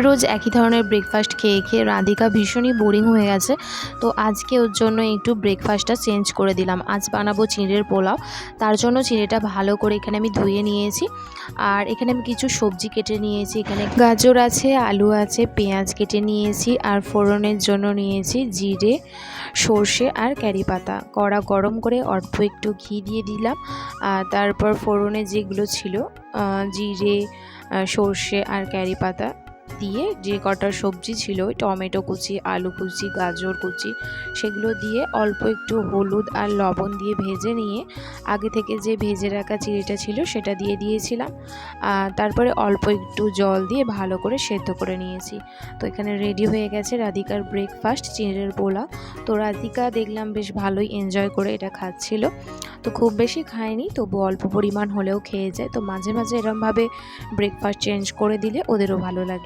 রোজ একই ধরনের ব্রেকফাস্ট খেয়ে খেয়ে রাধিকা ভীষণই বোরিং হয়ে গেছে। তো আজকে ওর জন্য একটু ব্রেকফাস্টটা চেঞ্জ করে দিলাম। আজ বানাবো চিঁড়ের পোলাও। তার জন্য চিঁড়েটা ভালো করে এখানে আমি ধুয়ে নিয়েছি। আর এখানে আমি কিছু সবজি কেটে নিয়েছি। এখানে গাজর আছে, আলু আছে, পেঁয়াজ কেটে নিয়েছি। আর ফোড়নের জন্য নিয়েছি জিরে, সর্ষে আর কারি পাতা। কড়া গরম করে অল্প একটু ঘি দিয়ে দিলাম। তারপর ফোড়নে যেগুলো ছিল জিরে, সর্ষে আর কারি পাতা দিয়ে যে কটা সবজি ছিল, টমেটো কুচি, আলু কুচি, গাজর কুচি, সেগুলো দিয়ে অল্প একটু হলুদ আর লবণ দিয়ে ভেজে নিয়ে আগে থেকে যে ভেজে রাখা চিড়েটা ছিল সেটা দিয়ে দিয়েছিলাম। তারপরে অল্প একটু জল দিয়ে ভালো করে সেদ্ধ করে নিয়েছি। তো এখানে রেডি হয়ে গেছে রাধিকার ব্রেকফাস্ট, চিঁড়ের পোলাও। তো রাধিকা দেখলাম বেশ ভালোই এনজয় করে এটা খাচ্ছিল। তো খুব বেশি খায়নি, তবু অল্প পরিমাণ হলেও খেয়ে যায়। তো মাঝে মাঝে এরমভাবে ব্রেকফাস্ট চেঞ্জ করে দিলে ওদেরও ভালো লাগে।